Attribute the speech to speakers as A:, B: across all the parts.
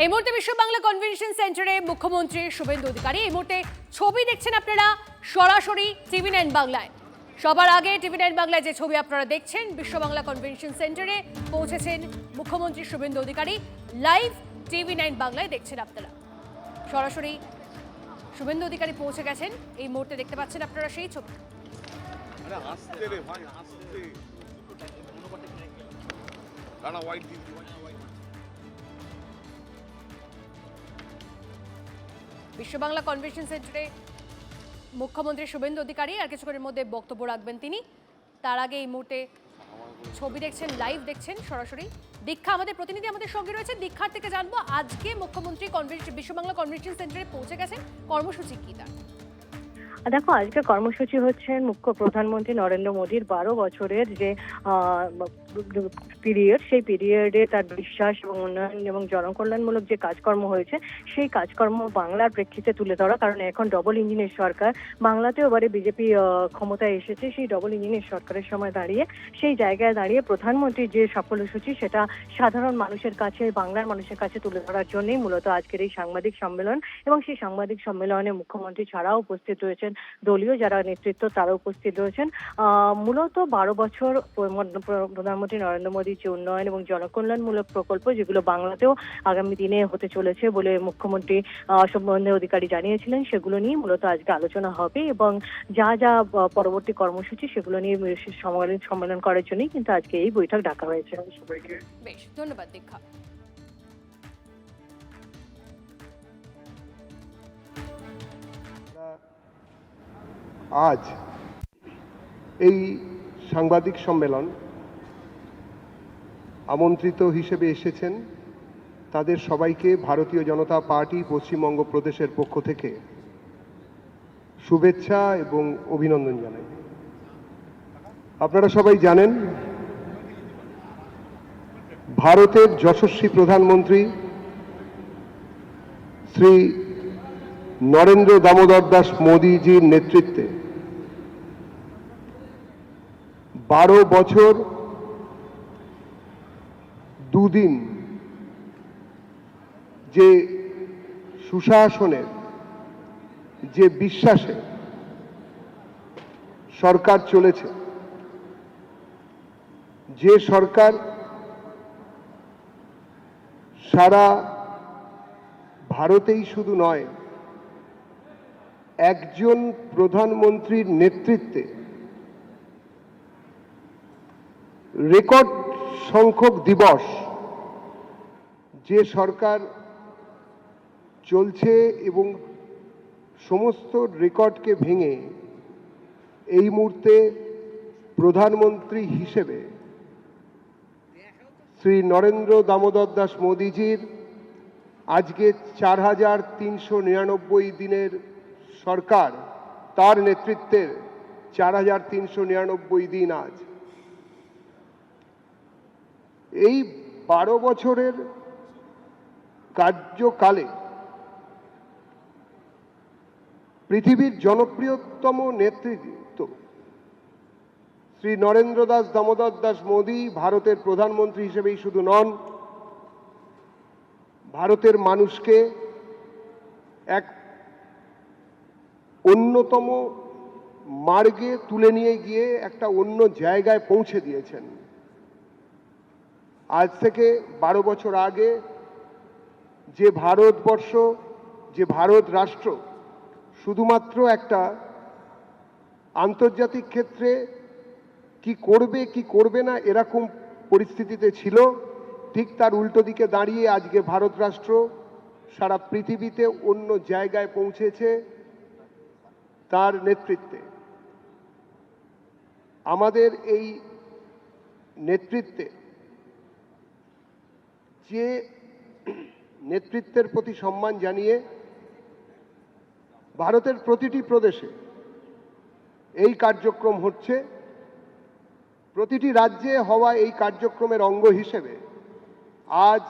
A: এই মুহূর্তে বিশ্ব বাংলা কনভেনশন সেন্টারে মুখ্যমন্ত্রী শুভেন্দু অধিকারী। এই মুহূর্তে ছবি দেখছেন আপনারা সরাসরি TV9 বাংলায়। সবার আগে TV9 বাংলায় যে ছবি আপনারা দেখছেন, বিশ্ব বাংলা কনভেনশন সেন্টারে পৌঁছেছেন মুখ্যমন্ত্রী শুভেন্দু অধিকারী। লাইভ TV9 বাংলায় দেখছেন আপনারা, সরাসরি শুভেন্দু অধিকারী পৌঁছে গেছেন। এই মুহূর্তে দেখতে পাচ্ছেন আপনারা সেই ছবি। বিশ্ব বাংলা কনভেনশন সেন্টারে মুখ্যমন্ত্রী শুভেন্দু অধিকারী আর কিছুক্ষণের মধ্যে বক্তব্য রাখবেন তিনি। তার আগে এই মুহূর্তে ছবি দেখছেন, লাইভ দেখছেন সরাসরি। দীক্ষা আমাদের প্রতিনিধি আমাদের সঙ্গে রয়েছে। দীক্ষার থেকে জানবো আজকে মুখ্যমন্ত্রী বিশ্ব বাংলা কনভেনশন সেন্টারে পৌঁছে গেছেন, কর্মসূচি কি তার?
B: দেখো, আজকে কর্মসূচি হচ্ছেন মুখ্য প্রধানমন্ত্রী নরেন্দ্র মোদীর 12 বছরের যে পিরিয়ড, সেই পিরিয়ডে তার বিশ্বাস এবং উন্নয়ন এবং জনকল্যাণমূলক যে কাজকর্ম হয়েছে সেই কাজকর্ম বাংলার প্রেক্ষিতে তুলে ধরা। কারণ এখন ডবল ইঞ্জিনের সরকার, বাংলাতেও এবারে বিজেপি ক্ষমতায় এসেছে। সেই ডবল ইঞ্জিনের সরকারের সময় দাঁড়িয়ে, সেই জায়গায় দাঁড়িয়ে প্রধানমন্ত্রীর যে সাফল্যসূচি সেটা সাধারণ মানুষের কাছে, বাংলার মানুষের কাছে তুলে ধরার জন্যই মূলত আজকের এই সাংবাদিক সম্মেলন। এবং সেই সাংবাদিক সম্মেলনে মুখ্যমন্ত্রী ছাড়াও উপস্থিত রয়েছেন দলীয় যারা নেতৃত্ব, তারা উপস্থিত রয়েছেন। মূলত 12 বছর প্রধানমন্ত্রী নরেন্দ্র মোদীর যে উন্নয়ন এবং জনকল্যাণমূলক প্রকল্প, যেগুলো বাংলাতেও আগামী দিনে হতে চলেছে বলে মুখ্যমন্ত্রী শুভেন্দু অধিকারী জানিয়েছিলেন, সেগুলো নিয়ে মূলত আজকে আলোচনা হবে। এবং যা যা পরবর্তী কর্মসূচি সেগুলো নিয়ে সম্মেলন করার জন্যই কিন্তু আজকে এই বৈঠক ডাকা হয়েছে।
A: বেশ, ধন্যবাদ দীক্ষা।
C: আজ এই সাংবাদিক সম্মেলন আমন্ত্রিত হিসেবে এসেছেন, তাদের সবাইকে ভারতীয় জনতা পার্টি পশ্চিমবঙ্গ প্রদেশের পক্ষ থেকে শুভেচ্ছা এবং অভিনন্দন জানাই। আপনারা সবাই জানেন, ভারতের যশস্বী প্রধানমন্ত্রী শ্রী নরেন্দ্র দামোদর দাস মোদীজির নেতৃত্বে 12 বছর 2 দিন যে সুশাসনের, যে বিশ্বাসে সরকার চলেছে, যে সরকার সারা ভারতেই শুধু নয়, একজন প্রধানমন্ত্রীর নেতৃত্বে রেকর্ড সংখ্যক দিবস যে সরকার চলছে এবং সমস্ত রেকর্ডকে ভেঙে এই মুহূর্তে প্রধানমন্ত্রী হিসেবে শ্রী নরেন্দ্র দামোদর দাস মোদীজির আজকে 4399 দিনের সরকার, তার নেতৃত্বের 4399 দিন আজ। এই 12 বছরের কার্যকালে পৃথিবীর জনপ্রিয়তম নেতৃত্ব শ্রী নরেন্দ্র দামোদর দাস মোদী ভারতের প্রধানমন্ত্রী হিসেবেই শুধু নন, ভারতের মানুষকে এক অন্যতম মার্গে তুলে নিয়ে গিয়ে একটা অন্য জায়গায় পৌঁছে দিয়েছেন। আজ থেকে 12 বছর আগে যে ভারতবর্ষ, যে ভারত রাষ্ট্র শুধুমাত্র একটা আন্তর্জাতিক ক্ষেত্রে কি করবে কি করবে না এরকম পরিস্থিতিতে ছিল, ঠিক তার উল্টো দিকে দাঁড়িয়ে আজকে ভারত রাষ্ট্র সারা পৃথিবীতে অন্য জায়গায় পৌঁছেছে তার নেতৃত্বে। আমাদের এই নেতৃত্বে, যে নেতৃত্বের প্রতি সম্মান জানিয়ে ভারতের প্রতিটি প্রদেশে এই কার্যক্রম হচ্ছে, প্রতিটি রাজ্যে হওয়া এই কার্যক্রমের অঙ্গ হিসেবে আজ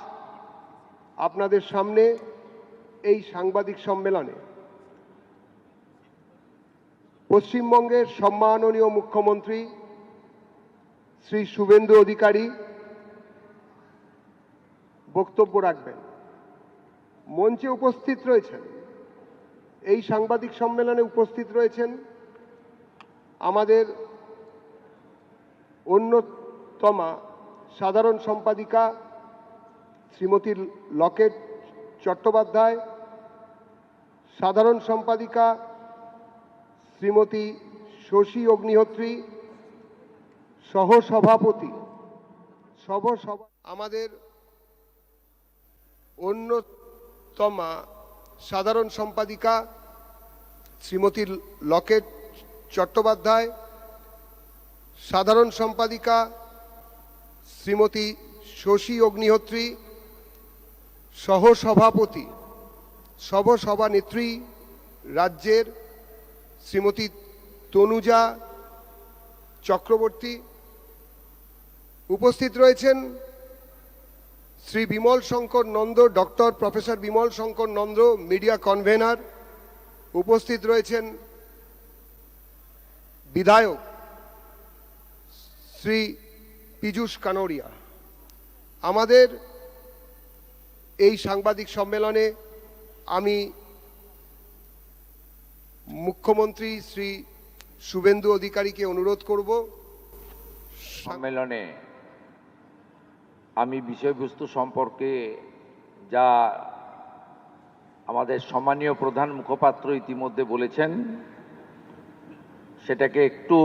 C: আপনাদের সামনে এই সাংবাদিক সম্মেলনে পশ্চিমবঙ্গের সম্মাননীয় মুখ্যমন্ত্রী শ্রী শুভেন্দু অধিকারী বক্তব্য রাখবেন। মঞ্চে উপস্থিত রয়েছেন, এই সাংবাদিক সম্মেলনে উপস্থিত রয়েছেন আমাদের অন্যতমা সাধারণ সম্পাদিকা শ্রীমতী লকেট চট্টোপাধ্যায়, সাধারণ সম্পাদিকা শ্রীমতী শশী অগ্নিহোত্রী, সহসভাপতি আমাদের অন্যতমা সাধারণ সম্পাদিকা শ্রীমতী লকেট চট্টোপাধ্যায়, সাধারণ সম্পাদিকা শ্রীমতী শশী অগ্নিহোত্রী, সহসভাপতি সভানেত্রী রাজ্যের শ্রীমতী তনুজা চক্রবর্তী, উপস্থিত রয়েছেন Shri Bimal Shankar Nanda, doctor professor Bimal Shankar Nanda, media convener, উপস্থিত রয়েছেন বিধায়ক শ্রী পীযূষ কানোরিয়া। আমাদের এই সাংবাদিক সম্মেলনে আমি মুখ্যমন্ত্রী শ্রী শুভেন্দু অধিকারীকে অনুরোধ করব
D: সম্মেলনে আমি বিষয়বস্তু সম্পর্কে যা আমাদের সম্মানীয় প্রধান মুখপাত্র ইতিমধ্যে বলেছেন সেটাকে একটু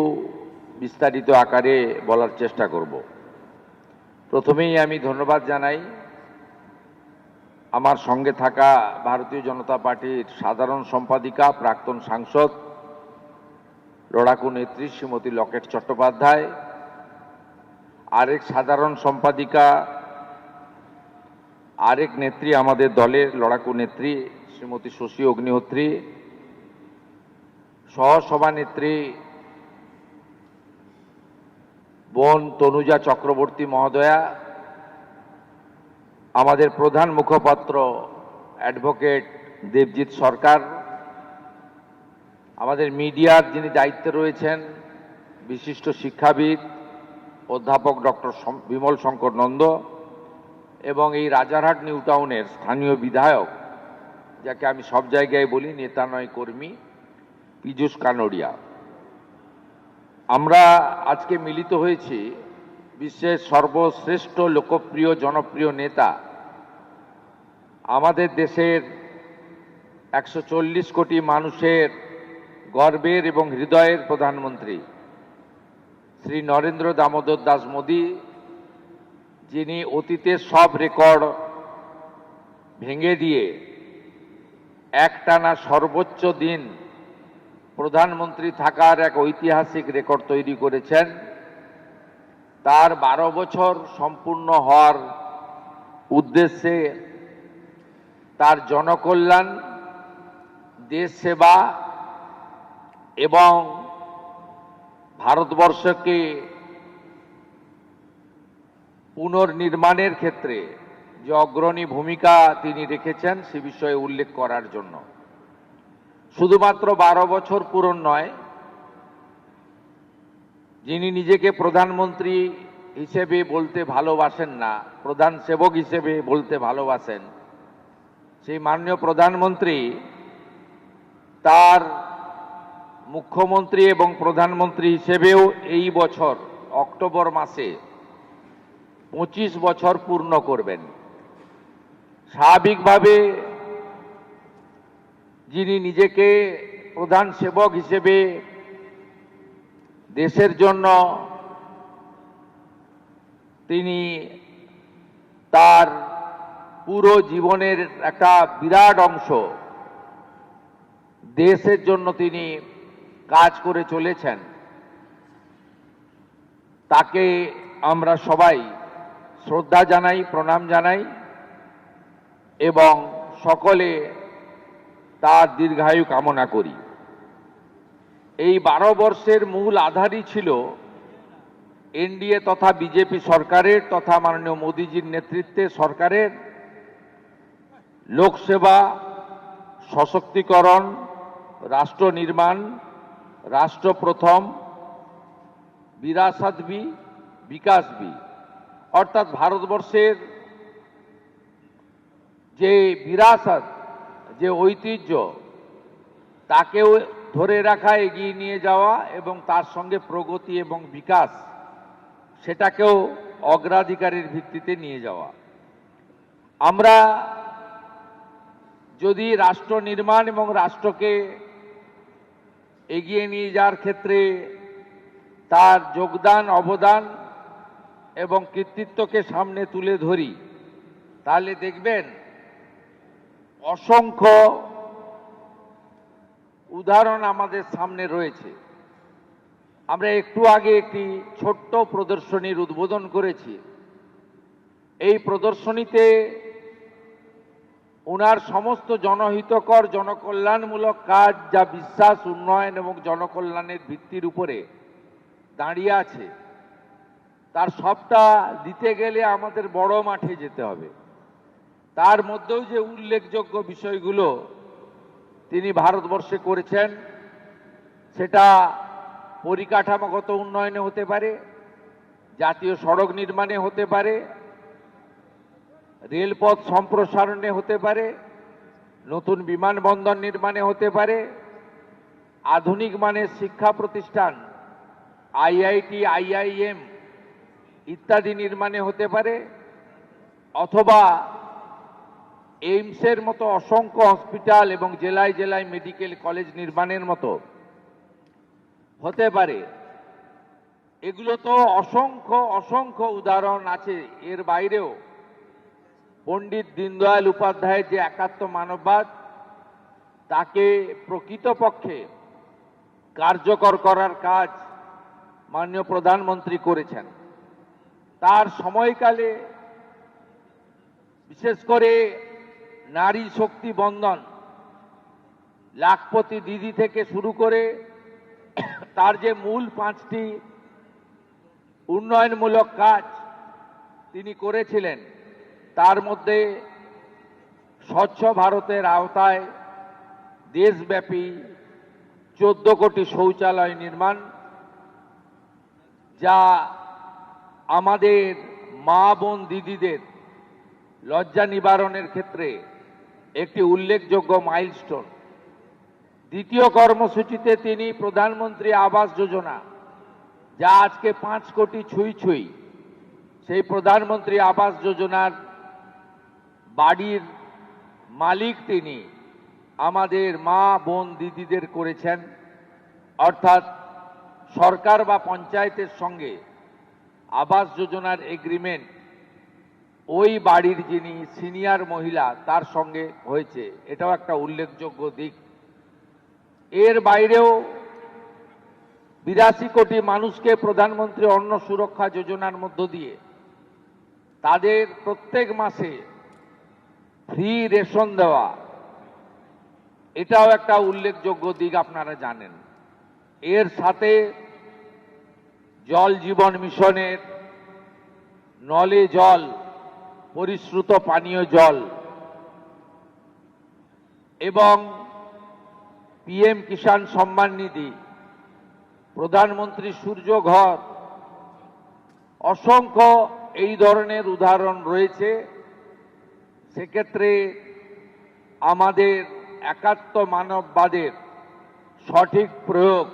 D: বিস্তারিত আকারে বলার চেষ্টা করব। প্রথমেই আমি ধন্যবাদ জানাই আমার সঙ্গে থাকা ভারতীয় জনতা পার্টির সাধারণ সম্পাদিকা, প্রাক্তন সাংসদ, লড়াকু নেত্রী শ্রীমতী লকেট চট্টোপাধ্যায়, আরেক সাধারণ সম্পাদিকা, আরেক নেত্রী আমাদের দলের লড়াকু নেত্রী শ্রীমতী শশী অগ্নিহোত্রী, সহসভানেত্রী বোন তনুজা চক্রবর্তী মহোদয়া, আমাদের প্রধান মুখপাত্র অ্যাডভোকেট দেবজিৎ সরকার, আমাদের মিডিয়ার যিনি দায়িত্বে রয়েছেন বিশিষ্ট শিক্ষাবিদ অধ্যাপক ডক্টর বিমল শঙ্কর নন্দ, এবং এই রাজারহাট নিউ টাউনের স্থানীয় বিধায়ক, যাকে আমি সব জায়গায় বলি নেতা নয় কর্মী, পীযূষ কানোরিয়া। আমরা আজকে মিলিত হয়েছি বিশ্বের সর্বশ্রেষ্ঠ লোকপ্রিয় জনপ্রিয় নেতা, আমাদের দেশের 140 কোটি মানুষের গর্বের এবং হৃদয়ের প্রধানমন্ত্রী শ্রী নরেন্দ্র দামোদর দাস মোদী, যিনি অতীতের সব রেকর্ড ভেঙে দিয়ে একটানা সর্বোচ্চ দিন প্রধানমন্ত্রী থাকার এক ঐতিহাসিক রেকর্ড তৈরি করেছেন। তার 12 বছর সম্পূর্ণ হওয়ার উদ্দেশ্যে তার জনকল্যাণ, দেশ সেবা এবং ভারতবর্ষকে পুনর্নির্মাণের ক্ষেত্রে যে অগ্রণী ভূমিকা তিনি রেখেছেন সে বিষয়ে উল্লেখ করার জন্য শুধুমাত্র 12 বছর পূরণ নয়, যিনি নিজেকে প্রধানমন্ত্রী হিসেবে বলতে ভালোবাসেন না, প্রধান সেবক হিসেবে বলতে ভালোবাসেন, সেই মাননীয় প্রধানমন্ত্রী তার মুখ্যমন্ত্রী এবং প্রধানমন্ত্রী হিসেবেও এই বছর অক্টোবর মাসে 25 বছর পূর্ণ করবেন। স্বাভাবিকভাবে যিনি নিজেকে প্রধান সেবক হিসেবে দেশের জন্য তিনি তার পুরো জীবনের একটা বিরাট অংশ দেশের জন্য তিনি কাজ করে চলেছেন, তাকে আমরা সবাই শ্রদ্ধা জানাই, প্রণাম জানাই এবং সকলে তার দীর্ঘায়ু কামনা করি। এই 12 বর্ষের মূল আধারই ছিল এনডিএ তথা বিজেপি সরকারের তথা মাননীয় মোদীজির নেতৃত্বে সরকারের লোকসেবা, সশক্তিকরণ, রাষ্ট্র নির্মাণ, রাষ্ট্র প্রথম, বিরাসত ভি বিকাশ ভি, অর্থাৎ ভারতবর্ষের যে বিরাসত, যে ঐতিহ্য, তাকেও ধরে রাখা, এগিয়ে নিয়ে যাওয়া এবং তার সঙ্গে প্রগতি এবং বিকাশ, সেটাকেও অগ্রাধিকারের ভিত্তিতে নিয়ে যাওয়া। আমরা যদি রাষ্ট্র নির্মাণ এবং রাষ্ট্রকে এগিয়ে নিয়ে যাওয়ার ক্ষেত্রে তার যোগদান, অবদান এবং কৃতিত্বকে সামনে তুলে ধরি, তাহলে দেখবেন অসংখ্য উদাহরণ আমাদের সামনে রয়েছে। আমরা একটু আগে একটি ছোট্ট প্রদর্শনীর উদ্বোধন করেছি। এই প্রদর্শনীতে ওনার সমস্ত জনহিতকর, জনকল্যাণমূলক কাজ, যা বিশ্বাস, উন্নয়ন এবং জনকল্যাণের ভিত্তির উপরে দাঁড়িয়ে আছে, তার সবটা দিতে গেলে আমাদের বড় মাঠে যেতে হবে। তার মধ্যেও যে উল্লেখযোগ্য বিষয়গুলো তিনি ভারতবর্ষে করেছেন, সেটা পরিকাঠামোগত উন্নয়নে হতে পারে, জাতীয় সড়ক নির্মাণে হতে পারে, রেলপথ সম্প্রসারণে হতে পারে, নতুন বিমানবন্দর নির্মাণে হতে পারে, আধুনিক মানের শিক্ষা প্রতিষ্ঠান আইআইটি, আইআইএম ইত্যাদি নির্মাণে হতে পারে, অথবা এইমসের মতো অসংখ্য হসপিটাল এবং জেলায় জেলায় মেডিকেল কলেজ নির্মাণের মতো হতে পারে। এগুলো তো অসংখ্য অসংখ্য উদাহরণ আছে। এর বাইরেও পণ্ডিত দীনদয়াল উপাধ্যায়ের যে একাত্ম মানববাদ, তাকে প্রকৃতপক্ষে কার্যকর করার কাজ মাননীয় প্রধানমন্ত্রী করেছেন। তার সময়কালে বিশেষ করে নারী শক্তি বন্ধন, লাখপতি দিদি থেকে শুরু করে তার যে মূল 5টি উন্নয়নমূলক কাজ তিনি করেছিলেন, তার মধ্যে স্বচ্ছ ভারতের আওতায় দেশব্যাপী 14 কোটি শৌচালয় নির্মাণ, যা আমাদের মা বোন দিদিদের লজ্জা নিবারণের ক্ষেত্রে একটি উল্লেখযোগ্য মাইলস্টোন। দ্বিতীয় কর্মসূচিতে তিনি প্রধানমন্ত্রী আবাস যোজনা, যা আজকে 5 কোটি ছুঁই ছুঁই, সেই প্রধানমন্ত্রী আবাস যোজনার বাড়ির মালিক তিনি আমাদের মা বোন দিদিদের করেছেন। অর্থাৎ সরকার বা পঞ্চায়েতের সঙ্গে আবাস যোজনার এগ্রিমেন্ট ওই বাড়ির যিনি সিনিয়র মহিলা তার সঙ্গে হয়েছে, এটাও একটা উল্লেখযোগ্য দিক। এর বাইরেও 82 কোটি মানুষকে প্রধানমন্ত্রী অন্ন সুরক্ষা যোজনার মধ্য দিয়ে তাদের প্রত্যেক মাসে ফ্রি রেশন দেওয়া, এটাও একটা উল্লেখযোগ্য দিক, আপনারা জানেন। এর সাথে জল জীবন মিশনের নলে জল, পরিশ্রুত পানীয় জল এবং পিএম কিষাণ সম্মান নিধি, প্রধানমন্ত্রী সূর্য ঘর, অসংখ্য এই ধরনের উদাহরণ রয়েছে। সেক্ষেত্রে আমাদের একাত্ম মানববাদের সঠিক প্রয়োগ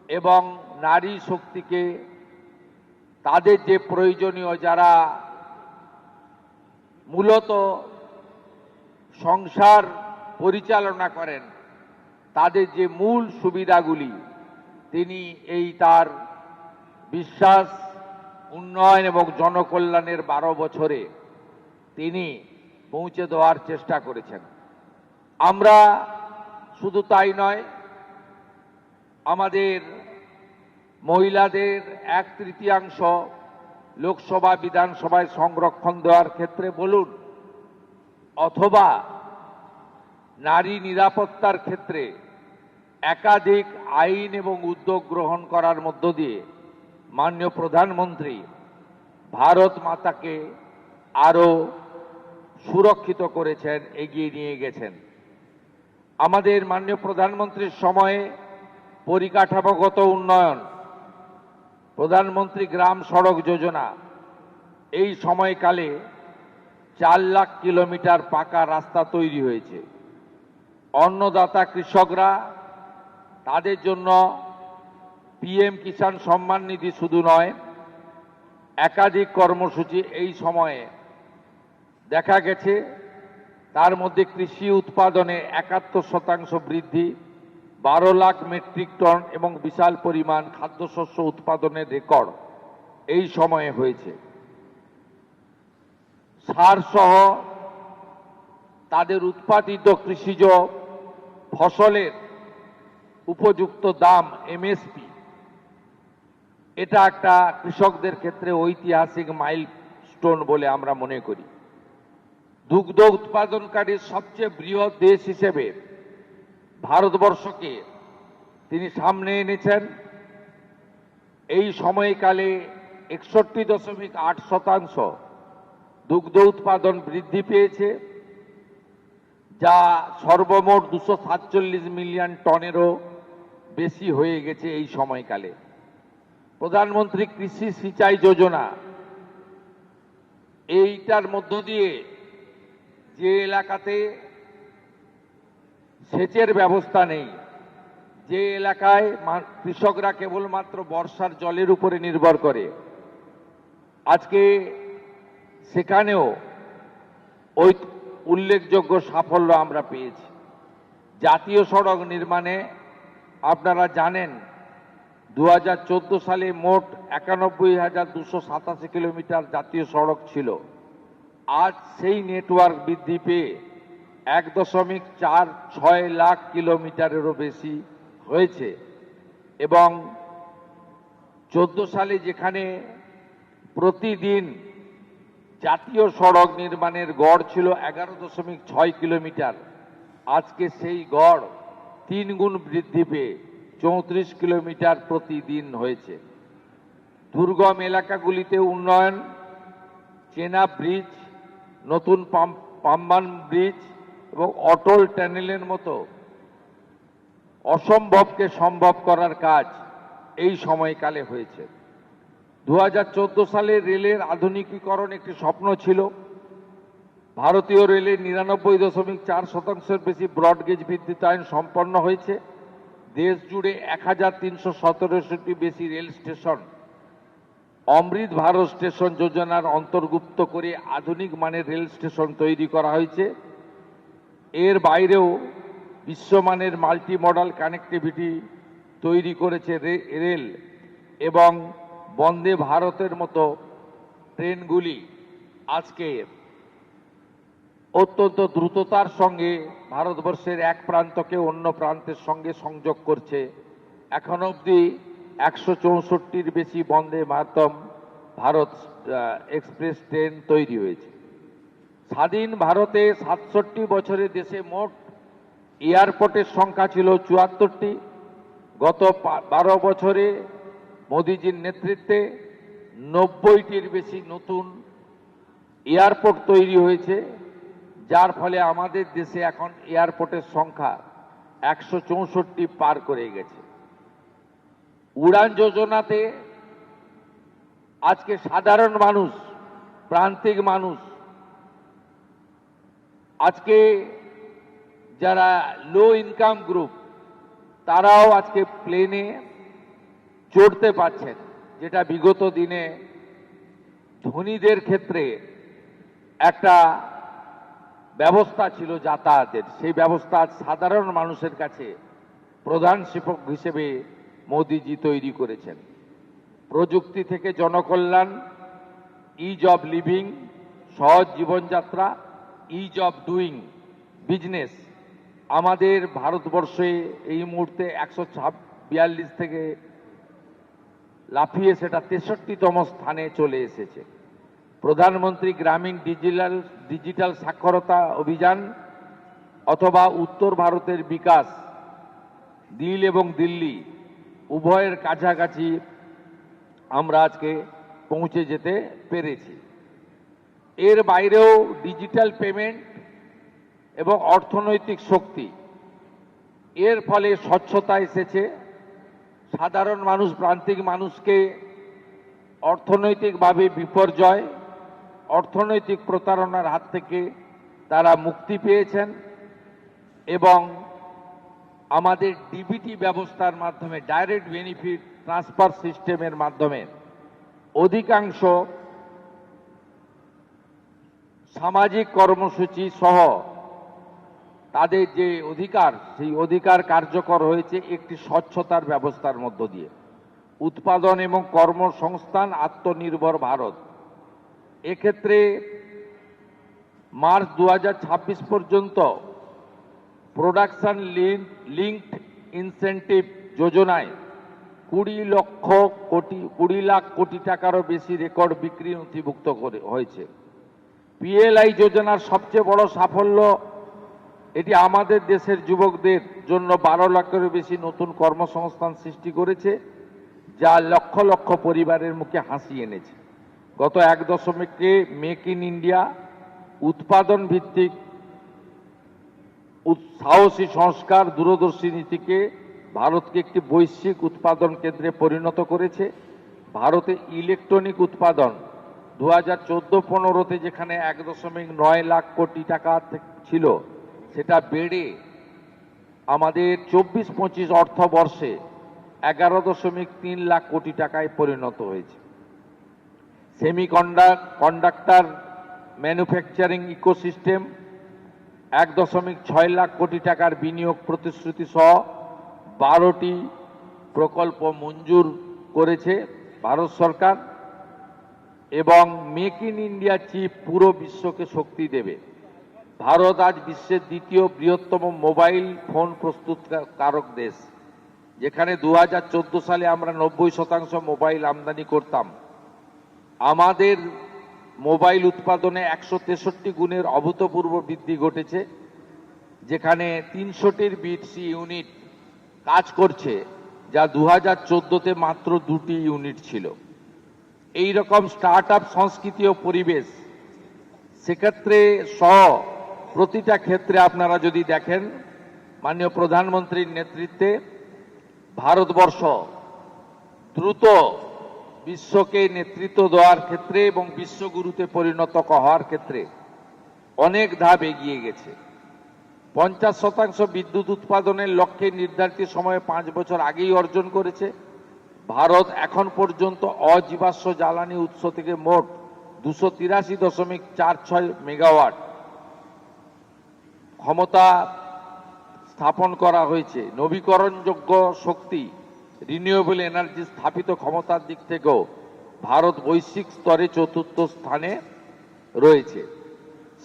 D: এবং নারী শক্তিকে তাদের যে প্রয়োজনীয়, যারা মূলত সংসার পরিচালনা করেন, তাদের যে মূল সুবিধাগুলি তিনি এই তার বিশ্বাস, উন্নয়ন এবং জনকল্যাণের 12 বছরে তিনি পৌঁছে দেওয়ার চেষ্টা করেছেন। আমরা শুধু তাই নয়, আমাদের মহিলাদের 1/3 লোকসভা বিধানসভায় সংরক্ষণ দেওয়ার ক্ষেত্রে বলুন, অথবা নারী নিরাপত্তার ক্ষেত্রে একাধিক আইন এবং উদ্যোগ গ্রহণ করার মধ্য দিয়ে মাননীয় প্রধানমন্ত্রী ভারত মাতাকে আরো সুরক্ষিত করেছেন, এগিয়ে নিয়ে গেছেন। আমাদের মাননীয় প্রধানমন্ত্রীর সময়ে পরিকাঠামোগত উন্নয়ন, প্রধানমন্ত্রী গ্রাম সড়ক যোজনা, এই সময়কালে 4 লাখ কিলোমিটার পাকা রাস্তা তৈরি হয়েছে। অন্নদাতা কৃষকরা তাদের জন্য পিএম কিষাণ সম্মান নিধি শুধু নয়, একাধিক কর্মসূচি এই সময়ে দেখা গেছে। তার মধ্যে কৃষি উৎপাদনে 71% বৃদ্ধি, 12 লাখ মেট্রিক টন এবং বিশাল পরিমাণ খাদ্যশস্য উৎপাদনের রেকর্ড এই সময়ে হয়েছে। সার সহ তাদের উৎপাদিত কৃষিজ ফসলের উপযুক্ত দাম এমএসপি, এটা একটা কৃষকদের ক্ষেত্রে ঐতিহাসিক মাইলস্টোন বলে আমরা মনে করি। দুগ্ধ উৎপাদনকারীর সবচেয়ে বৃহৎ দেশ হিসেবে ভারতবর্ষকে তিনি সামনে এনেছেন। এই সময়কালে 61.8% দুগ্ধ উৎপাদন বৃদ্ধি পেয়েছে, যা সর্বমোট 247 মিলিয়ন টনেরও বেশি হয়ে গেছে এই সময়কালে। প্রধানমন্ত্রী কৃষি সিঁচাই যোজনা, এইটার মধ্য দিয়ে যে এলাকাতে সেচের ব্যবস্থা নেই, যে এলাকায় কৃষকরা কেবলমাত্র বর্ষার জলের উপরে নির্ভর করে, আজকে সেখানেও ওই উল্লেখযোগ্য সাফল্য আমরা পেয়েছি। জাতীয় সড়ক নির্মাণে আপনারা জানেন 2014 সালে মোট 91,287 কিলোমিটার জাতীয় সড়ক ছিল। আজ সেই নেটওয়ার্ক বৃদ্ধি পেয়ে 1.46 লাখ কিলোমিটারেরও বেশি হয়েছে এবং 14 সালে যেখানে প্রতিদিন জাতীয় সড়ক নির্মাণের গড় ছিল 11.6 কিলোমিটার, আজকে সেই গড় 3 গুণ বৃদ্ধি পেয়ে 34 কিলোমিটার প্রতিদিন হয়েছে। দুর্গম এলাকাগুলিতে উন্নয়ন, চেনা ব্রিজ, নতুন পাম্বান ব্রিজ এবং অটল টানেলের মতো অসম্ভবকে সম্ভব করার কাজ এই সময়কালে হয়েছে। 2014 সালে রেলের আধুনিকীকরণ একটি স্বপ্ন ছিল। ভারতীয় রেলের 99.4% বেশি ব্রডগেজ বিদ্যুতায়ন সম্পন্ন হয়েছে। দেশ জুড়ে 1317টি বেশি রেল স্টেশন অমৃত ভারত স্টেশন যোজনার অন্তর্ভুক্ত করে আধুনিক মানের রেল স্টেশন তৈরি করা হয়েছে। এর বাইরেও বিশ্বমানের মাল্টি মডাল কানেক্টিভিটি তৈরি করেছে রেল এবং বন্দে ভারতের মতো ট্রেনগুলি আজকে অত্যন্ত দ্রুততার সঙ্গে ভারতবর্ষের এক প্রান্তকে অন্য প্রান্তের সঙ্গে সংযোগ করছে। এখন অবধি 164টির বেশি বন্দে ভারতম ভারত এক্সপ্রেস ট্রেন তৈরি হয়েছে। স্বাধীন ভারতে 67 বছরে দেশে মোট এয়ারপোর্টের সংখ্যা ছিল 74টি। গত 12 বছরে মোদিজির নেতৃত্বে 90টির বেশি নতুন এয়ারপোর্ট তৈরি হয়েছে, যার ফলে আমাদের দেশে এখন এয়ারপোর্টের সংখ্যা 164 পার করে গেছে। উড়ান যোজনাতে আজকে সাধারণ মানুষ, প্রান্তিক মানুষ, আজকে যারা লো ইনকাম গ্রুপ, তারাও আজকে প্লেনে চড়তে পারছেন, যেটা বিগত দিনে ধনীদের ক্ষেত্রে একটা ব্যবস্থা ছিল যাতায়াতের, সেই ব্যবস্থা সাধারণ মানুষের কাছে প্রধান শিক্ষক হিসেবে মোদিজি তৈরি করেছেন। প্রযুক্তি থেকে জনকল্যাণ, ইজ অব লিভিং, সহজ জীবনযাত্রা, ইজ অব ডুইং বিজনেস, আমাদের ভারতবর্ষে এই মুহূর্তে 142 থেকে লাফিয়ে সেটা 63তম স্থানে চলে এসেছে। প্রধানমন্ত্রী গ্রামীণ ডিজিটাল সাক্ষরতা অভিযান অথবা উত্তর ভারতের বিকাশ, দিল এবং দিল্লি উভয়ের কাছাকাছি আমরা আজকে পৌঁছে যেতে পেরেছি। এর বাইরেও ডিজিটাল পেমেন্ট এবং অর্থনৈতিক শক্তি, এর ফলে স্বচ্ছতা এসেছে। সাধারণ মানুষ, প্রান্তিক মানুষকে অর্থনৈতিকভাবে বিপর্যয়, অর্থনৈতিক প্রতারণার হাত থেকে তারা মুক্তি পেয়েছেন এবং আমাদের ডিবিটি ব্যবস্থার মাধ্যমে ডাইরেক্ট বেনিফিট ট্রান্সফার সিস্টেমের মাধ্যমে অধিকাংশ সামাজিক কর্মসূচি সহ তাদের যে অধিকার সেই অধিকার কার্যকর হয়েছে একটি স্বচ্ছতার ব্যবস্থার মধ্য দিয়ে। উৎপাদন এবং কর্মসংস্থান আত্মনির্ভর ভারত, এক্ষেত্রে মার্চ 2026 পর্যন্ত প্রোডাকশন লিঙ্কড ইনসেন্টিভ যোজনায় 20 লাখ কোটি টাকারও বেশি রেকর্ড বিক্রি নথিভুক্ত হয়েছে। পিএলআই যোজনার সবচেয়ে বড় সাফল্য, এটি আমাদের দেশের যুবকদের জন্য 12 লাখেরও বেশি নতুন কর্মসংস্থান সৃষ্টি করেছে, যা লক্ষ লক্ষ পরিবারের মুখে হাসি এনেছে। গত 1 দশকে মেক ইন ইন্ডিয়া উৎপাদন ভিত্তিক সাহসী সংস্কার দূরদর্শী নীতিকে ভারতকে একটি বৈশ্বিক উৎপাদন কেন্দ্রে পরিণত করেছে। ভারতে ইলেকট্রনিক উৎপাদন 2014-15-তে যেখানে 1.9 লাখ কোটি টাকা ছিল, সেটা বেড়ে আমাদের 24-25 অর্থবর্ষে 11.3 লাখ কোটি টাকায় পরিণত হয়েছে। সেমিকন্ডাক্টর ম্যানুফ্যাকচারিং ইকোসিস্টেম 1.6 লাখ কোটি টাকার বিনিয়োগ প্রতিশ্রুতি সহ 12টি প্রকল্প মঞ্জুর করেছে ভারত সরকার এবং মেক ইন ইন্ডিয়া চিপ পুরো বিশ্বকে শক্তি দেবে। ভারত আজ বিশ্বের দ্বিতীয় বৃহত্তম মোবাইল ফোন প্রস্তুতকারক দেশ, যেখানে 2014 সালে আমরা 90% মোবাইল আমদানি করতাম। আমাদের মোবাইল উৎপাদনে 163 গুণের অভূতপূর্ব বৃদ্ধি ঘটেছে, যেখানে 300টির বেশি ইউনিট কাজ করছে, যা 2014-তে মাত্র 2টি ইউনিট ছিল। এই রকম স্টার্ট আপ সংস্কৃতি ও পরিবেশ সেক্ষেত্রে সহ প্রতিটা ক্ষেত্রে আপনারা যদি দেখেন, মাননীয় প্রধানমন্ত্রীর নেতৃত্বে ভারতবর্ষ দ্রুত বিশ্বকে নেতৃত্ব দেওয়ার ক্ষেত্রে এবং বিশ্বগুরুতে পরিণত হওয়ার ক্ষেত্রে অনেক ধাপ এগিয়ে গেছে। 50% বিদ্যুৎ উৎপাদনের লক্ষ্যে নির্ধারিত সময়ে 5 বছর আগেই অর্জন করেছে। ভারত এখন পর্যন্ত অজীবাশ্ম জ্বালানি উৎস থেকে মোট 283.46 মেগাওয়াট ক্ষমতা স্থাপন করা হয়েছে। নবীকরণযোগ্য শক্তি রিনিউয়েবল এনার্জি স্থাপিত ক্ষমতার দিক থেকেও ভারত বৈশ্বিক স্তরে 4র্থ স্থানে রয়েছে।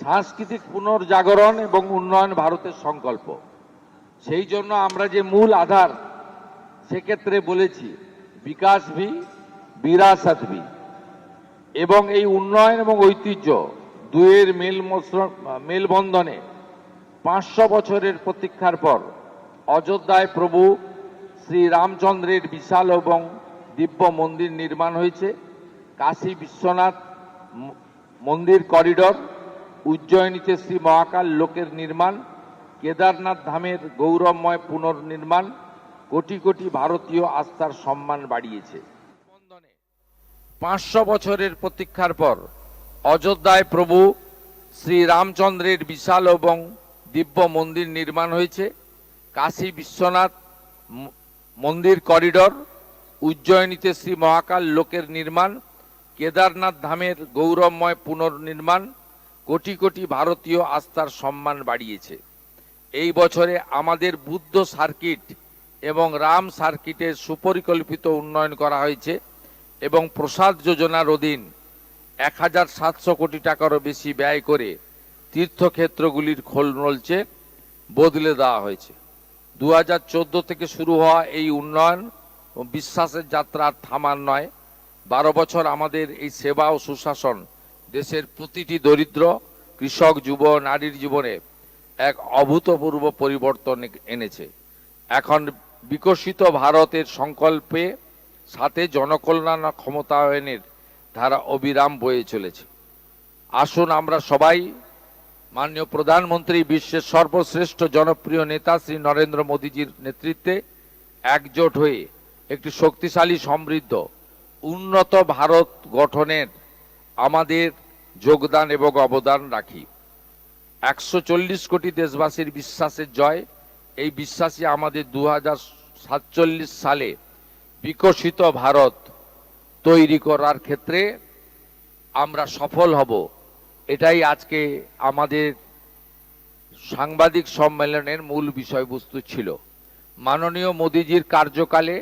D: সাংস্কৃতিক পুনর্জাগরণ এবং উন্নয়ন ভারতের সংকল্প, সেই জন্য আমরা যে মূল আধার সেক্ষেত্রে বলেছি বিকাশ ভি বিরাসত ভি, এবং এই উন্নয়ন এবং ঐতিহ্য দুয়ের মেলবন্ধনে 500 বছরের প্রতীক্ষার পর অযোধ্যায় প্রভু শ্রী রামচন্দ্রের বিশাল এবং দিব্য মন্দির নির্মাণ হয়েছে। কাশী বিশ্বনাথ মন্দির করিডর, উজ্জয়িনীতে শ্রী মহাকাল লোকের নির্মাণ, কেদারনাথ ধামের গৌরবময় পুনর্নির্মাণ কোটি কোটি ভারতীয় আস্থার সম্মান বাড়িয়েছে। 500 বছরের প্রতীক্ষার পর অযোধ্যায় প্রভু শ্রী রামচন্দ্রের বিশাল এবং দিব্য মন্দির নির্মাণ হয়েছে। কাশী বিশ্বনাথ মন্দির করিডর, উজ্জয়িনীতে শ্রী মহাকাল লোকের নির্মাণ, কেদারনাথ ধামের গৌরবময় পুনর্নির্মাণ কোটি কোটি ভারতীয় আস্থার সম্মান বাড়িয়েছে। এই বছরে আমাদের বুদ্ধ সার্কিট এবং রাম সার্কিটের সুপরিকল্পিত উন্নয়ন করা হয়েছে এবং প্রসাদ যোজনার অধীন 1700 কোটি টাকারও বেশি ব্যয় করে তীর্থক্ষেত্রগুলির খোলনলচে বদলে দেওয়া হয়েছে। 2014 থেকে শুরু হওয়া এই উন্নয়ন ও বিশ্বাসের যাত্রা থামার নয়। 12 বছর আমাদের এই সেবা ও সুশাসন দেশের প্রতিটি দরিদ্র, কৃষক, যুব, নারীর জীবনে এক অভূতপূর্ব পরিবর্তন এনেছে। এখন বিকশিত ভারতের সংকল্পে সাথে জনকল্যাণ ও ক্ষমতায়নের ধারা অবিরাম বয়ে চলেছে। আসুন আমরা সবাই মাননীয় প্রধানমন্ত্রী, বিশ্বের সর্বশ্রেষ্ঠ জনপ্রিয় নেতা শ্রী নরেন্দ্র মোদীজির নেতৃত্বে একজোট হয়ে একটি শক্তিশালী, সমৃদ্ধ, উন্নত ভারত গঠনের আমাদের যোগদান এবং অবদান রাখি। 140 কোটি দেশবাসীর বিশ্বাসের জয়। এই বিশ্বাসই আমাদের 2047 সালে বিকশিত ভারত তৈরি করার ক্ষেত্রে আমরা সফল হব, এটাই আজকে আমাদের সাংবাদিক সম্মেলনের মূল বিষয়বস্তু ছিল। মাননীয় মোদিজির কার্যকালে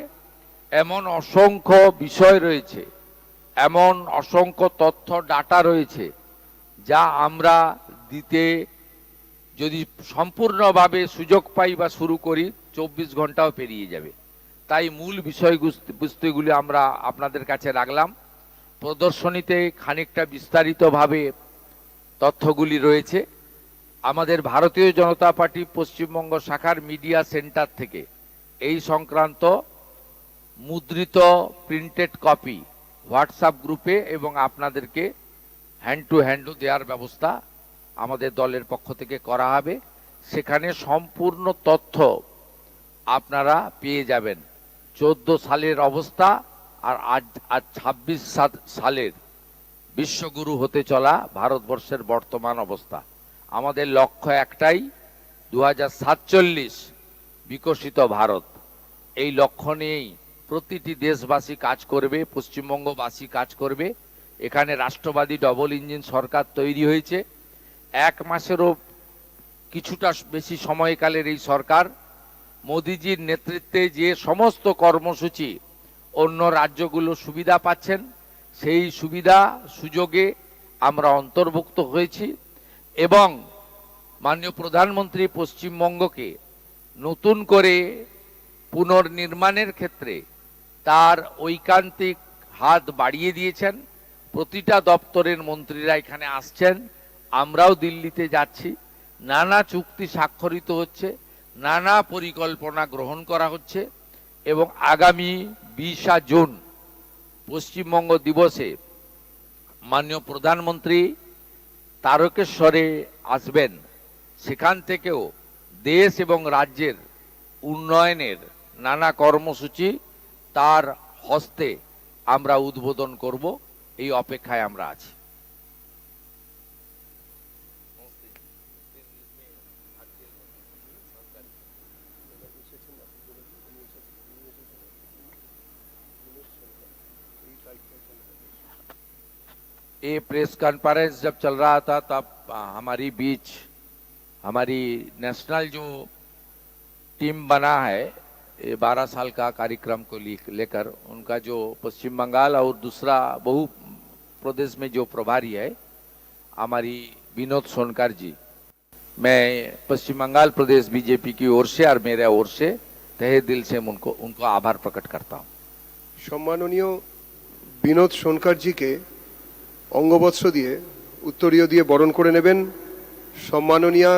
D: এমন অসংখ্য বিষয় রয়েছে, এমন অসংখ্য তথ্য ডাটা রয়েছে, যা আমরা দিতে যদি সম্পূর্ণভাবে সুযোগ পাই বা শুরু করি 24 ঘন্টাও পেরিয়ে যাবে। তাই মূল বিষয়বস্তুগুলি আমরা আপনাদের কাছে রাখলাম। প্রদর্শনীতে খানিকটা বিস্তারিতভাবে তথ্যগুলি রয়েছে। আমাদের ভারতীয় জনতা পার্টি পশ্চিমবঙ্গ শাখার মিডিয়া সেন্টার থেকে এই সংক্রান্ত মুদ্রিত প্রিন্টেড কপি হোয়াটসঅ্যাপ গ্রুপে এবং আপনাদেরকে হ্যান্ড টু হ্যান্ডও দেওয়ার ব্যবস্থা আমাদের দলের পক্ষ থেকে করা হবে। সেখানে সম্পূর্ণ তথ্য আপনারা পেয়ে যাবেন। 14 সালের অবস্থা আর আজ 26 সালের বিশ্বগুরু হতে চলা ভারতবর্ষের বর্তমান অবস্থা। আমাদের লক্ষ্য একটাই, 2047 বিকশিত ভারত। এই লক্ষ্য নিয়েই প্রতিটি দেশবাসী কাজ করবে, পশ্চিমবঙ্গবাসী কাজ করবে। এখানে রাষ্ট্রবাদী ডবল ইঞ্জিন সরকার তৈরি হয়েছে। 1 মাসেরও কিছুটা বেশি সময়কালের এই সরকার মোদিজির নেতৃত্বে যে সমস্ত কর্মসূচি অন্য রাজ্যগুলো সুবিধা পাচ্ছেন, সেই সুবিধা সুযোগে আমরা অন্তর্ভুক্ত হয়েছি এবং মাননীয় প্রধানমন্ত্রী পশ্চিমবঙ্গকে নতুন করে পুনর্নির্মাণের ক্ষেত্রে তার ঐকান্তিক হাত বাড়িয়ে দিয়েছেন। প্রতিটা দপ্তরের মন্ত্রীরা এখানে আসছেন, আমরাও দিল্লিতে যাচ্ছি। নানা চুক্তি স্বাক্ষরিত হচ্ছে, নানা পরিকল্পনা গ্রহণ করা হচ্ছে এবং আগামী 20 জুন পশ্চিমবঙ্গ দিবসে মাননীয় প্রধানমন্ত্রী তারকেশ্বরে আসবেন। সেখান থেকেও দেশ এবং রাজ্যের উন্নয়নের নানা কর্মসূচি তার হস্তে আমরা উদ্বোধন করব। এই অপেক্ষায় আমরা আছি। ये प्रेस कॉन्फ्रेंस जब चल रहा था तब हमारी बीच हमारी नेशनल जो टीम बना है, ये 12 साल का कार्यक्रम को लेकर उनका जो पश्चिम बंगाल और दूसरा बहु प्रदेश में जो प्रभारी है हमारी विनोद सोनकर जी, मैं पश्चिम बंगाल प्रदेश बीजेपी की ओर से और मेरे ओर से तहे दिल से उनको आभार प्रकट करता हूँ।
E: সম্মাননীয় বিনোদ সোনকার জিকে অঙ্গবস্ত্র দিয়ে উত্তরীয় দিয়ে বরণ করে নেবেন সম্মাননীয়া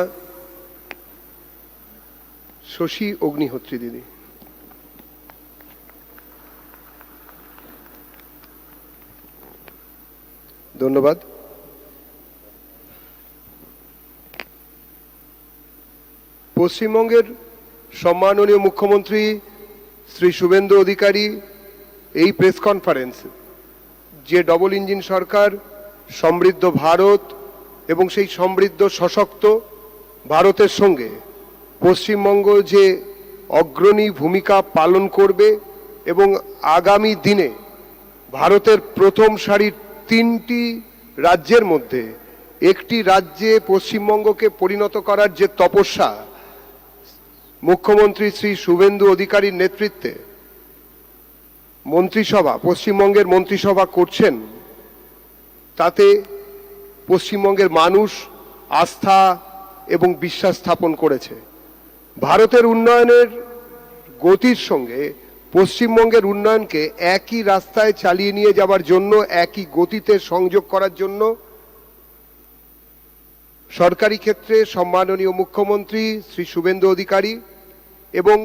E: শশী অগ্নিহোত্রী দিদি। ধন্যবাদ। পশ্চিমবঙ্গের সম্মাননীয় মুখ্যমন্ত্রী শ্রী শুভেন্দু অধিকারী এই প্রেস কনফারেন্স যে ডবল ইঞ্জিন সরকার, সমৃদ্ধ ভারত এবং সেই সমৃদ্ধ সশক্ত ভারতের সঙ্গে পশ্চিমবঙ্গ যে অগ্রণী ভূমিকা পালন করবে এবং আগামী দিনে ভারতের প্রথম সারির 3টি রাজ্যের মধ্যে একটি রাজ্যে পশ্চিমবঙ্গকে পরিণত করার যে তপস্যা মুখ্যমন্ত্রী শ্রী শুভেন্দু অধিকারীর নেতৃত্বে মন্ত্রিসভা, পশ্চিমবঙ্গের মন্ত্রিসভা করছেন, তাতে পশ্চিমবঙ্গের মানুষ আস্থা এবং বিশ্বাস স্থাপন করেছে। ভারতের উন্নয়নের গতির সঙ্গে পশ্চিমবঙ্গের উন্নয়নকে একই রাস্তায় চালিয়ে নিয়ে যাওয়ার জন্য, একই গতিতে সংযোগ করার জন্য সরকারি ক্ষেত্রে সম্মাননীয় মুখ্যমন্ত্রী শ্রী শুভেন্দু অধিকারী এবং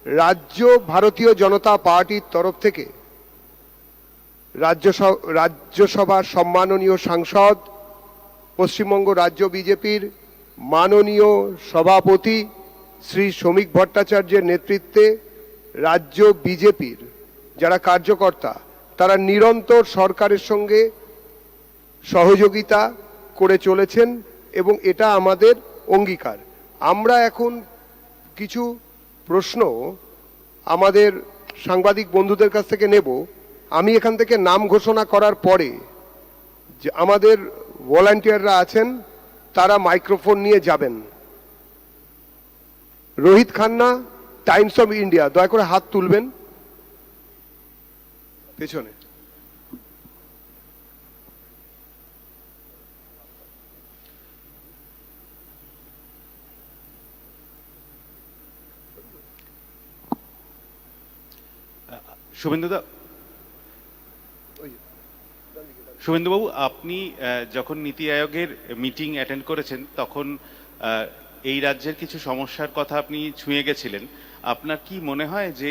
E: রাজ্য ভারতীয় জনতা পার্টির তরফ থেকে রাজ্যসভার সম্মাননীয় সাংসদ, পশ্চিমবঙ্গ রাজ্য বিজেপির মাননীয় সভাপতি শ্রী শ্রমিক ভট্টাচার্যের নেতৃত্বে রাজ্য বিজেপির যারা কার্যকর্তা, তারা নিরন্তর সরকারের সঙ্গে সহযোগিতা করে চলেছেন এবং এটা আমাদের অঙ্গীকার। আমরা এখন কিছু প্রশ্ন আমাদের সাংবাদিক বন্ধুদের কাছ থেকে নেব। আমি এখান থেকে নাম ঘোষণা করার পরে যে আমাদের ভলান্টিয়াররা আছেন তারা মাইক্রোফোন নিয়ে যাবেন। Rohit Khanna, Times of India, দয়া করে হাত তুলবেন পেছনে।
F: শুভেন্দুবাবু, আপনি যখন নীতি আয়োগের মিটিং অ্যাটেন্ড করেছেন তখন এই রাজ্যের কিছু সমস্যার কথা আপনি ছুঁয়ে গেছিলেন। আপনার কি মনে হয় যে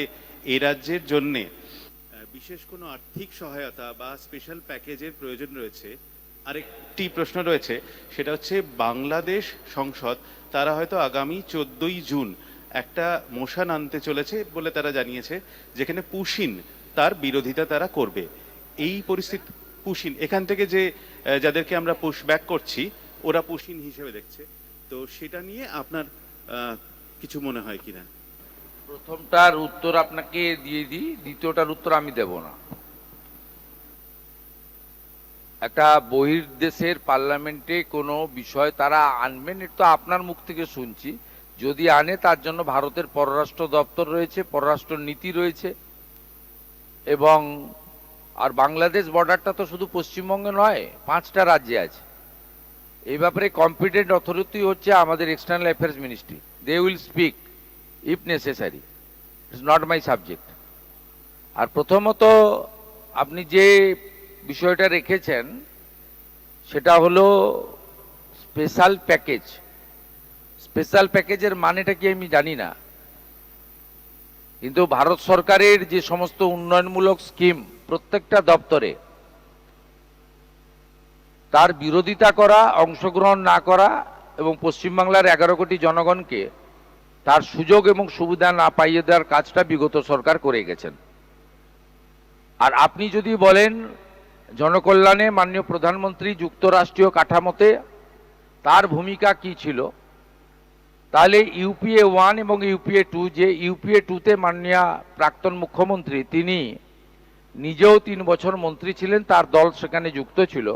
F: এই রাজ্যের জন্যে বিশেষ কোনো আর্থিক সহায়তা বা স্পেশাল প্যাকেজের প্রয়োজন রয়েছে? আরেকটি প্রশ্ন রয়েছে, সেটা হচ্ছে বাংলাদেশ সংসদ তারা হয়তো আগামী 14ই জুন একটা মোশন আনতে চলেছে বলে তারা জানিয়েছে, যেখানে পুশিন তার বিরোধিতা তারা করবে। এই পরিস্থিতি পুশিন এখান থেকে যে যাদেরকে আমরা পুশব্যাক করছি ওরা পুশিন হিসেবে দেখছে, তো সেটা নিয়ে আপনার কিছু মনে হয় কিনা?
D: প্রথমটার উত্তর আপনাকে দিয়ে দিই, দ্বিতীয়টার উত্তর আমি দেব না। একটা বহির্দেশের পার্লামেন্টে কোনো বিষয় তারা আনবেন, এটা তো আপনার মুখ থেকে শুনছি। যদি আনে তার জন্য ভারতের পররাষ্ট্র দপ্তর রয়েছে, পররাষ্ট্র নীতি রয়েছে, এবং আর বাংলাদেশ বর্ডারটা তো শুধু পশ্চিমবঙ্গে নয়, 5টা রাজ্যে আছে। এই ব্যাপারে কম্পিটেন্ট অথরিটি হচ্ছে আমাদের external affairs ministry. They will speak if necessary, it's not my subject. আর প্রথমত আপনি যে বিষয়টা রেখেছেন সেটা হলো স্পেশাল প্যাকেজ। স্পেশাল প্যাকেজের মানেটা কি আমি জানি না, কিন্তু ভারত সরকারের যে সমস্ত উন্নয়নমূলক স্কিম প্রত্যেকটা দপ্তরে তার বিরোধিতা করা, অংশগ্রহণ না করা এবং পশ্চিমবাংলার 11 কোটি জনগণকে তার সুযোগ এবং সুবিধা না পাইয়ে দেওয়ার কাজটা বিগত সরকার করে গেছেন। আর আপনি যদি বলেন জনকল্যাণে মাননীয় প্রধানমন্ত্রী যুক্তরাষ্ট্রীয় কাঠামোতে তার ভূমিকা কি ছিল, তাহলে ইউপিএ 1 এবং ইউপিএ 2, যে ইউপিএ 2তে মাননীয় প্রাক্তন মুখ্যমন্ত্রী তিনি নিজেও 3 বছর মন্ত্রী ছিলেন, তার দল সেখানে যুক্ত ছিল।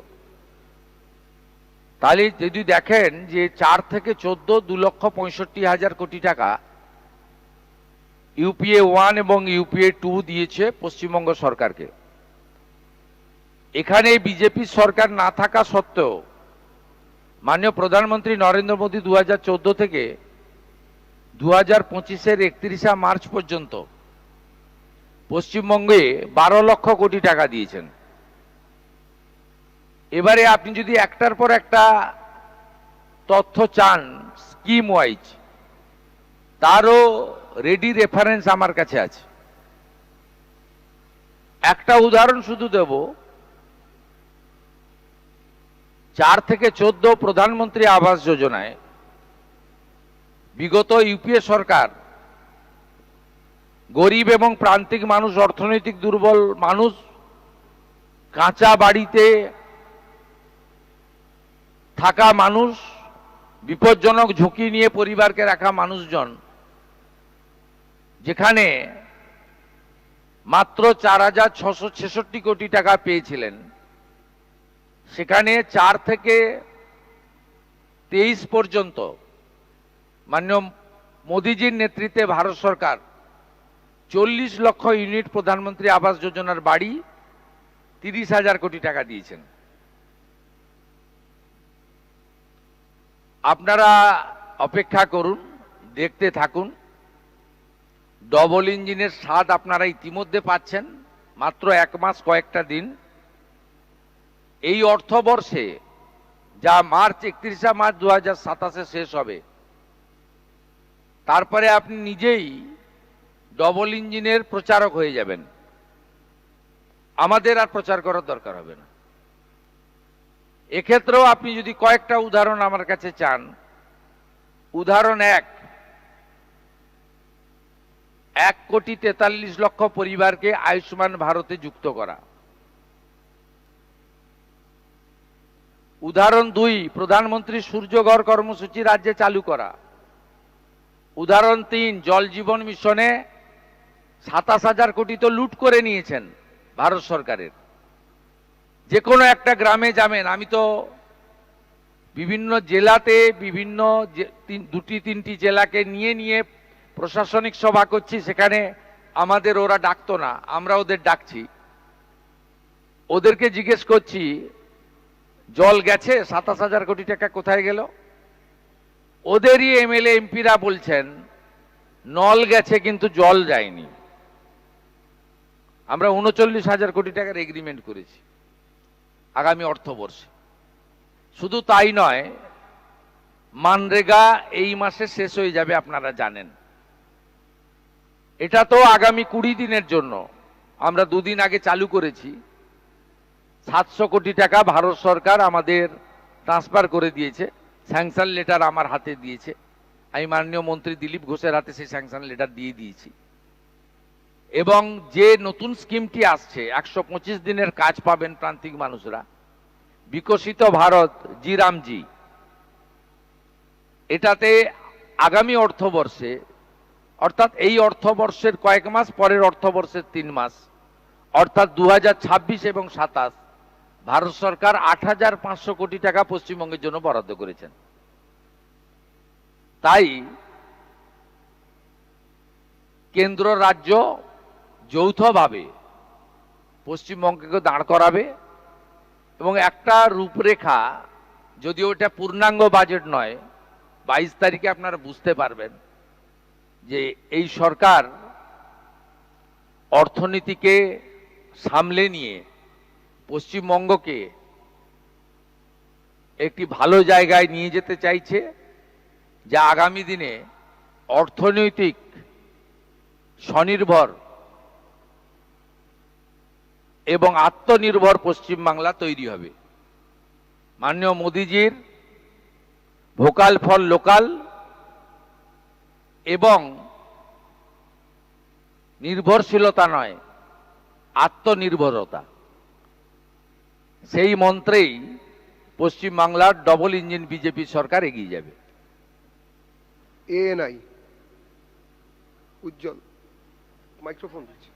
D: তাহলে যদি দেখেন যে 4 থেকে 14, 2,65,000 কোটি টাকা ইউপিএ 1 এবং ইউপিএ 2 দিয়েছে পশ্চিমবঙ্গ সরকারকে। এখানে বিজেপি সরকার না থাকা সত্ত্বেও মাননীয় প্রধানমন্ত্রী নরেন্দ্র মোদী 2014 থেকে 2025-এর 31শে মার্চ পর্যন্ত পশ্চিমবঙ্গে 12 লক্ষ কোটি টাকা দিয়েছেন। এবারে আপনি যদি একটার পর একটা তথ্য চান স্কিম ওয়াইজ, তারও রেডি রেফারেন্স আমার কাছে আছে। একটা উদাহরণ শুধু দেব, 4 থেকে 14 প্রধানমন্ত্রী আবাস যোজনায় বিগত ইউপিএ সরকার গরিব এবং প্রান্তিক মানুষ, অর্থনৈতিক দুর্বল মানুষ, কাঁচা বাড়িতে থাকা মানুষ, বিপজ্জনক ঝুঁকি নিয়ে পরিবারকে রাখা মানুষজন, যেখানে মাত্র 4,666 কোটি টাকা পেয়েছিলেন, সেখানে 4 থেকে 23 পর্যন্ত মাননীয় মোদীজির নেতৃত্বে ভারত সরকার 40 লক্ষ ইউনিট প্রধানমন্ত্রী আবাস যোজনার বাড়ি 30,000 কোটি টাকা দিয়েছেন। আপনারা অপেক্ষা করুন, দেখতে থাকুন। ডবল ইঞ্জিনের স্বাদ আপনারা ইতিমধ্যে পাচ্ছেন, মাত্র 1 মাস কয়েকটা দিন। এই অর্থবর্ষে যা 31শে মার্চ 2027-এ শেষ হবে, তারপরে আপনি নিজেই ডবল ইঞ্জিনের প্রচারক হয়ে যাবেন, আমাদের আর প্রচার করার দরকার হবে না। এক্ষেত্রেও আপনি যদি কয়েকটা উদাহরণ আমার কাছে চান, উদাহরণ 1 কোটি 43 লক্ষ পরিবারকে আয়ুষ্মান ভারতে যুক্ত করা। উদাহরণ 2, প্রধানমন্ত্রী সূর্যঘর কর্মসূচি রাজ্যে চালু করা। উদাহরণ 3, জল জীবন মিশনে 27,000 কোটি তো লুট করে নিয়েছেন ভারত সরকারের। যে কোনো একটা গ্রামে যাবেন, আমি তো বিভিন্ন জেলাতে বিভিন্ন 2-3টি জেলাকে নিয়ে নিয়ে প্রশাসনিক সভা করছি, সেখানে আমাদের ওরা ডাকতো না, আমরা ওদের ডাকছি। ওদেরকে জিজ্ঞেস করছি জল গেছে, 27,000 কোটি টাকা কোথায় গেল? ওদেরই এমএলএ এমপিরা বলছেন নল গেছে কিন্তু জল যায়নি। আমরা 39,000 কোটি টাকার এগ্রিমেন্ট করেছি আগামী অর্থবর্ষে। শুধু তাই নয়, মানরেগা এই মাসে শেষ হয়ে যাবে, আপনারা জানেন। এটা তো আগামী 20 দিনের জন্য, আমরা 2 দিন আগে চালু করেছি। 700 কোটি টাকা ভারত সরকার আমাদের ট্রান্সফার করে দিয়েছে, স্যাংশন লেটার আমার হাতে দিয়েছে। আমি মাননীয় মন্ত্রী দিলীপ ঘোষের হাতে সেই স্যাংশন লেটার দিয়ে দিয়েছি। এবং যে নতুন স্কিমটি আসছে, 125 দিনের কাজ পাবেন প্রান্তিক মানুষরা, বিকশিত ভারত জি রামজি, এটাতে আগামী অর্থবর্ষে, অর্থাৎ এই অর্থবর্ষের কয়েক মাস পরের অর্থবর্ষের 3 মাস, অর্থাৎ 2026 এবং 27, ভারত সরকার 8,500 কোটি টাকা পশ্চিমবঙ্গের জন্য বরাদ্দ করেছেন। তাই কেন্দ্র রাজ্য যৌথভাবে পশ্চিমবঙ্গকে দাঁড় করাবে এবং একটা রূপরেখা, যদিও এটা পূর্ণাঙ্গ বাজেট নয়, 22 তারিখে আপনারা বুঝতে পারবেন যে এই সরকার অর্থনীতিকে সামলে নিয়ে পশ্চিমবঙ্গকে একটি ভালো জায়গায় নিয়ে যেতে চাইছে, যা আগামী দিনে অর্থনৈতিক স্বনির্ভর এবং আত্মনির্ভর পশ্চিমবাংলা তৈরি হবে। মাননীয় মোদিজির ভোকাল ফর লোকাল এবং নির্ভরশীলতা নয়, আত্মনির্ভরতা, সেই মন্ত্রেই পশ্চিমবাংলার ডবল ইঞ্জিন বিজেপি সরকার এগিয়ে যাবে।
E: এএনআই উজ্জ্বল মাইক্রোফোন দিচ্ছি।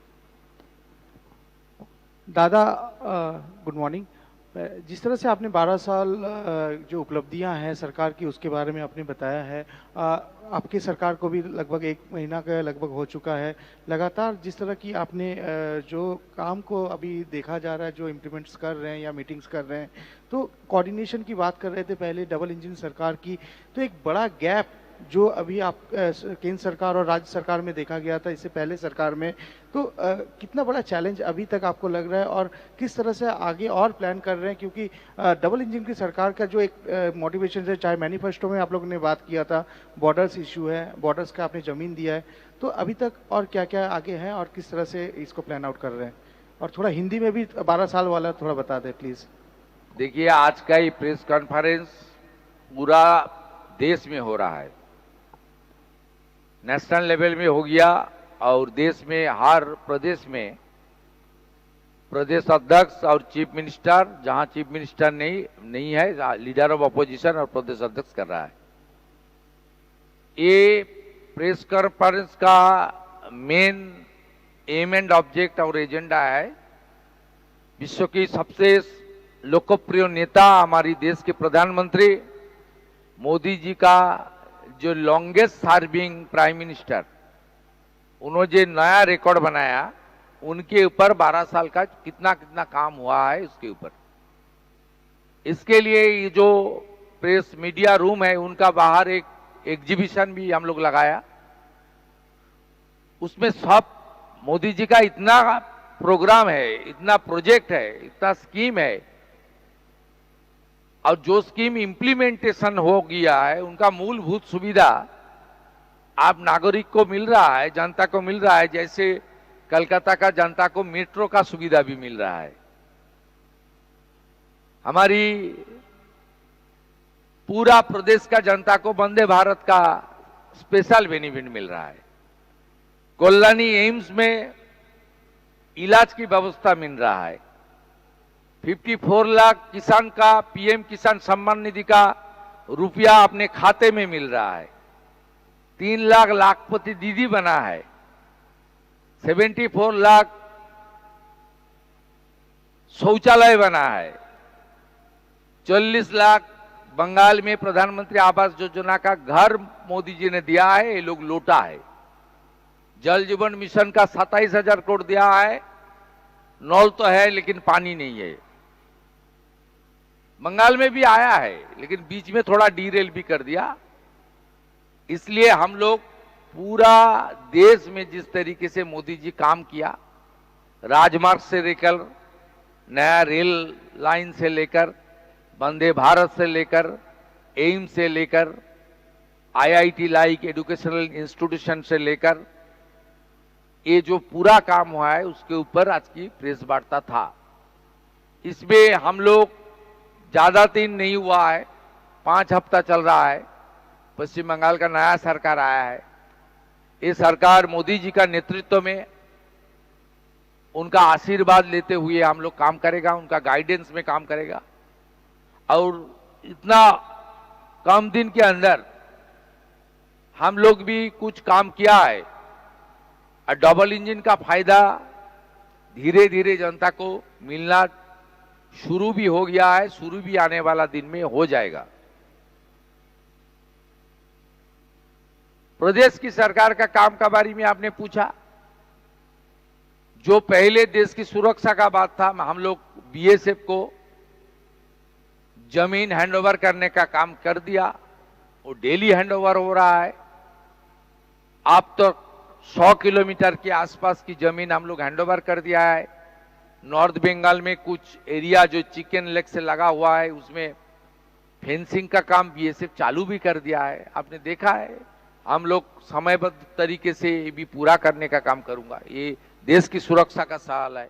G: दादा गुड मॉर्निंग। जिस तरह से आपने 12 साल जो उपलब्धियां हैं सरकार की उसके बारे में आपने बताया है, आपकी सरकार को भी लगभग 1 महीना का लगभग हो चुका है। लगातार जिस तरह की आपने जो काम को अभी देखा जा रहा है, जो इम्प्लीमेंट्स कर रहे हैं या मीटिंग्स कर रहे हैं, तो कोऑर्डिनेशन की बात कर रहे थे पहले डबल इंजन सरकार की, तो एक बड़ा गैप जो अभी आप केंद्र सरकार और राज्य सरकार में देखा गया था इससे पहले सरकार में, तो कितना बड़ा चैलेंज अभी तक आपको लग रहा है और किस तरह से आगे और प्लान कर रहे हैं? क्योंकि डबल इंजन की सरकार का जो एक मोटिवेशन है, चाहे मैनिफेस्टो में आप लोगों ने बात किया था, बॉर्डर्स इशू है, बॉर्डर्स का आपने ज़मीन दिया है, तो अभी तक और क्या क्या आगे हैं और किस तरह से इसको प्लान आउट कर रहे हैं? और थोड़ा हिंदी में भी 12 साल वाला थोड़ा बता दें प्लीज़।
D: देखिए, आज का ये प्रेस कॉन्फ्रेंस पूरा देश में हो रहा है, नेशनल लेवल में हो गया और देश में हर प्रदेश में प्रदेश अध्यक्ष और चीफ मिनिस्टर, जहां चीफ मिनिस्टर नहीं है, लीडर ऑफ अपोजिशन और प्रदेश अध्यक्ष कर रहा है। ये प्रेस कॉन्फ्रेंस का मेन एम एंड ऑब्जेक्ट और एजेंडा है विश्व की सबसे लोकप्रिय नेता, हमारी देश के प्रधानमंत्री मोदी जी का जो लॉन्गेस्ट सर्विंग प्राइम मिनिस्टर, उन्होंने जो नया रिकॉर्ड बनाया, उनके ऊपर 12 साल का कितना कितना काम हुआ है उसके ऊपर। इसके लिए ये जो प्रेस मीडिया रूम है, उनका बाहर एक एग्जीबिशन भी हम लोग लगाया। उसमें सब मोदी जी का इतना प्रोग्राम है, इतना प्रोजेक्ट है, इतना स्कीम है, और जो स्कीम इम्प्लीमेंटेशन हो गया है, उनका मूलभूत सुविधा आप नागरिक को मिल रहा है, जनता को मिल रहा है। जैसे कलकत्ता का जनता को मेट्रो का सुविधा भी मिल रहा है, हमारी पूरा प्रदेश का जनता को वंदे भारत का स्पेशल बेनिफिट मिल रहा है। कल्याणी एम्स में इलाज की व्यवस्था मिल रहा है। 54 लाख किसान का पीएम किसान सम्मान निधि का रुपया अपने खाते में मिल रहा है। 3 लाख लाखपति दीदी बना है। 74 लाख शौचालय बना है। 40 लाख बंगाल में प्रधानमंत्री आवास योजना का घर मोदी जी ने दिया है, ये लोग लौटा है। जल जीवन मिशन का 27,000 करोड़ दिया है। नल तो है लेकिन पानी नहीं है। बंगाल में भी आया है लेकिन बीच में थोड़ा डीरेल भी कर दिया। इसलिए हम लोग पूरा देश में जिस तरीके से मोदी जी काम किया, राजमार्ग से लेकर नया रेल लाइन से लेकर वंदे भारत से लेकर एम्स से लेकर आईआईटी लाइक एजुकेशनल इंस्टीट्यूशन से लेकर ये जो पूरा काम हुआ है उसके ऊपर आज की प्रेस वार्ता था। इसमें हम लोग ज्यादा दिन नहीं हुआ है, 5 हफ्ता चल रहा है। पश्चिम बंगाल का नया सरकार आया है। ये सरकार मोदी जी का नेतृत्व में उनका आशीर्वाद लेते हुए हम लोग काम करेगा, उनका गाइडेंस में काम करेगा। और इतना कम दिन के अंदर हम लोग भी कुछ काम किया है और डबल इंजन का फायदा धीरे धीरे जनता को मिलना शुरू भी हो गया है, शुरू भी आने वाला दिन में हो जाएगा। प्रदेश की सरकार का काम के बारे में आपने पूछा। जो पहले देश की सुरक्षा का बात था, हम लोग बीएसएफ को जमीन हैंडओवर करने का काम कर दिया। वो डेली हैंडओवर हो रहा है। अब तो 100 किलोमीटर के आसपास की जमीन हम लोग हैंडओवर कर दिया है। नॉर्थ बंगाल में कुछ एरिया जो चिकन लेग से लगा हुआ है उसमें फेंसिंग का काम बीएसएफ चालू भी कर दिया है। आपने देखा है। हम लोग समयबद्ध तरीके से ये भी पूरा करने का काम करूंगा। ये देश की सुरक्षा का सवाल है।